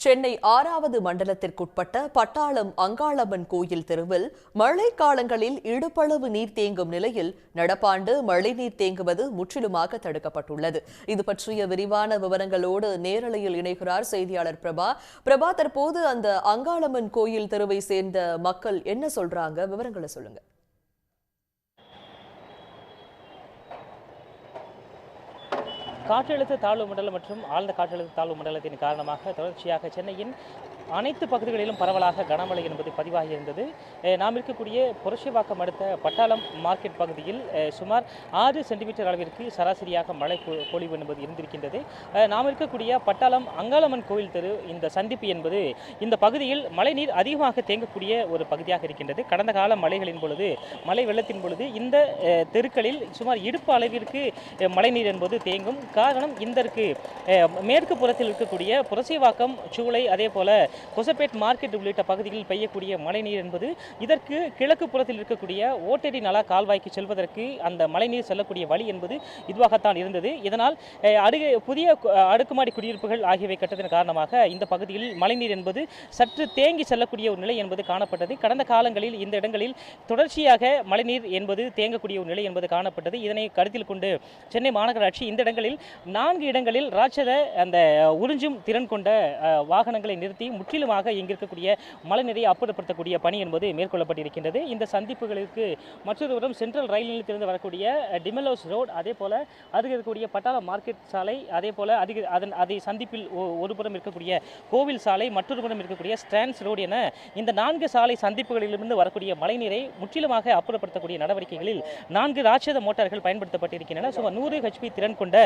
சென்னை 6வது மண்டலத்திற்குட்பட்ட பட்டாளம் அங்காளம்மன் கோயில் தெருவில் மழைக்காலங்களில் இடுப்பளவு நீர் தேங்கும் நிலையில் நடப்பாண்டு மழைநீர் தேங்குவது முற்றிலுமாக தடுக்கப்பட்டுள்ளது. இது பற்றிய விரிவான விவரங்களோடு நேரலையில் இணைகிறார் செய்தியாளர் பிரபா. தற்போது அந்த அங்காளம்மன் கோயில் தெருவை சேர்ந்த மக்கள் என்ன சொல்றாங்க? விவரங்களை சொல்லுங்க. காற்றழுத்த தாழ்வு மண்டலம் மற்றும் ஆழ்ந்த காற்றழுத்த தாழ்வு மண்டலத்தின் காரணமாக தொடர்ச்சியாக சென்னையின் அனைத்து பகுதிகளிலும் பரவலாக கனமழை என்பது பதிவாகியிருந்தது. நாம் இருக்கக்கூடிய புரட்சிவாக்கம் அடுத்த பட்டாளம் மார்க்கெட் பகுதியில் சுமார் 6 சென்டிமீட்டர் அளவிற்கு சராசரியாக மழை பொழிவு என்பது இருந்திருக்கின்றது. நாம் இருக்கக்கூடிய பட்டாளம் அங்காளம்மன் கோயில் தெரு இந்த சந்திப்பு என்பது இந்த பகுதியில் மழைநீர் அதிகமாக தேங்கக்கூடிய ஒரு பகுதியாக இருக்கின்றது. கடந்த கால மழைகளின் பொழுது, மழை வெள்ளத்தின் பொழுது இந்த தெருக்களில் சுமார் இடுப்பு அளவிற்கு மழைநீர் என்பது தேங்கும். காரணம், இதற்கு மேற்கு புறத்தில் இருக்கக்கூடிய புரட்சிவாக்கம், சூளை, அதே போல கொசப்பேட் மார்க்கெட் உள்ளிட்ட பகுதிகளில் பெய்யக்கூடிய மழைநீர் என்பது இதற்கு கிழக்கு புறத்தில் இருக்கக்கூடிய ஓட்டடி நலா கால்வாய்க்கு செல்வதற்கு அந்த மழைநீர் செல்லக்கூடிய வழி என்பது இதுவாகத்தான் இருந்தது. இதனால் புதிய அடுக்குமாடி குடியிருப்புகள் ஆகியவை கட்டத்தின் காரணமாக இந்த பகுதியில் மழைநீர் என்பது சற்று தேங்கி செல்லக்கூடிய ஒரு நிலை என்பது காணப்பட்டது. கடந்த காலங்களில் இந்த இடங்களில் தொடர்ச்சியாக மழைநீர் என்பது தேங்கக்கூடிய ஒரு நிலை என்பது காணப்பட்டது. இதனை கருத்தில் கொண்டு சென்னை மாநகராட்சி இந்த இடங்களில் 4 இடங்களில் ராட்சத அந்த உறிஞ்சும் திறன் கொண்ட வாகனங்களை நிறுத்தி முற்றிலுமாக இங்கு இருக்கக்கூடிய மழைநீரை அப்புறப்படுத்தக்கூடிய பணி என்பது மேற்கொள்ளப்பட்டிருக்கின்றது. இந்த சந்திப்புகளுக்கு மற்றொரு புறம் சென்ட்ரல் ரயில் நிலையத்திலிருந்து வரக்கூடிய டிமெலோஸ் ரோடு, அதே போல அதுக்கு இருக்கக்கூடிய பட்டாளம் மார்க்கெட் சாலை, அதே போல அதை சந்திப்பில் ஒரு புறம் இருக்கக்கூடிய கோவில் சாலை, மற்றொரு புறம் இருக்கக்கூடிய ஸ்டான்ஸ் ரோடு என இந்த 4 சாலை சந்திப்புகளிலிருந்து வரக்கூடிய மழைநீரை முற்றிலுமாக அப்புறப்படுத்தக்கூடிய நடவடிக்கைகளில் 4 ராட்சத மோட்டார்கள் பயன்படுத்தப்பட்டிருக்கின்றன. சுமார் 100 HP திறன் கொண்ட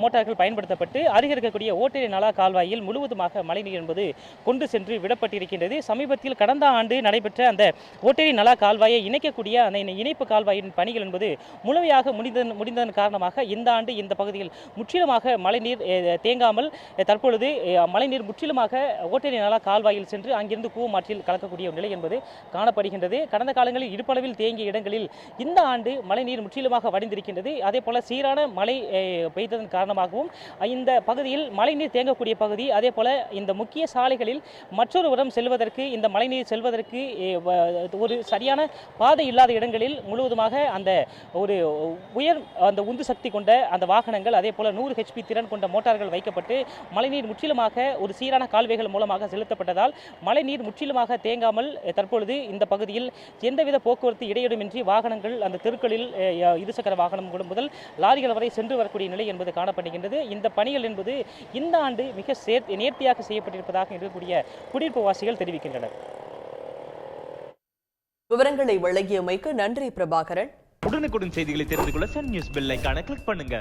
மோட்டார்கள் பயன்படுத்தப்பட்டு அருகே இருக்கக்கூடிய ஓட்டடி நலா கால்வாயில் முழுவதுமாக மழைநீர் என்பது கொண்டு சென்று விடப்பட்டிருக்கின்றது. சமீபத்தில் கடந்த ஆண்டு நடைபெற்ற அந்த ஓட்டடி நலா கால்வாயை இணைக்கக்கூடிய அந்த இணைப்பு கால்வாயின் பணிகள் என்பது முழுமையாக முடிந்ததன் காரணமாக இந்த ஆண்டு இந்த பகுதியில் முற்றிலுமாக மழைநீர் தேங்காமல் தற்பொழுது மழைநீர் முற்றிலுமாக ஓட்டடி நலா கால்வாயில் சென்று அங்கிருந்து கூவமாற்றில் கலக்கக்கூடிய நிலை என்பது காணப்படுகின்றது. கடந்த காலங்களில் இடுப்பளவில் தேங்கிய இடங்களில் இந்த ஆண்டு மழைநீர் முற்றிலுமாக வடிந்திருக்கின்றது. அதே போல சீரான மழை பெய்ததன் காரணமாகவும் இந்த பகுதியில் மழைநீர் தேங்கக்கூடிய பகுதி, அதே போல இந்த முக்கிய சாலைகளில் மற்றொரு உரம் செல்வதற்கு, இந்த மழைநீர் செல்வதற்கு ஒரு சரியான பாதை இல்லாத இடங்களில் முழுவதுமாக அந்த ஒரு உயர் அந்த உந்து சக்தி கொண்ட அந்த வாகனங்கள், அதே போல 100 HP திறன் கொண்ட மோட்டார்கள் வைக்கப்பட்டு மழைநீர் முற்றிலுமாக ஒரு சீரான கால்வாய்கள் மூலமாக செலுத்தப்பட்டதால் மழைநீர் முற்றிலுமாக தேங்காமல் தற்பொழுது இந்த பகுதியில் எந்தவித போக்குவரத்து இடையூறுமின்றி வாகனங்கள் அந்த தெருக்களில் இருசக்கர வாகனம் முதல் லாரிகள் வரை சென்று வரக்கூடிய நிலை என்பது காணப்படுகின்றது. இந்த பணிகள் என்பது இந்த ஆண்டு மிக நேர்த்தியாக செய்யப்பட்டிருப்பதாக இருக்கக்கூடிய குடியிருப்பு வாசிகள் தெரிவிக்கின்றனர். விவரங்களை வழங்கியமைக்கு நன்றி பிரபாகரன். உடனுக்குடன் செய்திகளை தெரிந்து கொள்ள சன் நியூஸ் பெல் ஐகானை கிளிக் பண்ணுங்க.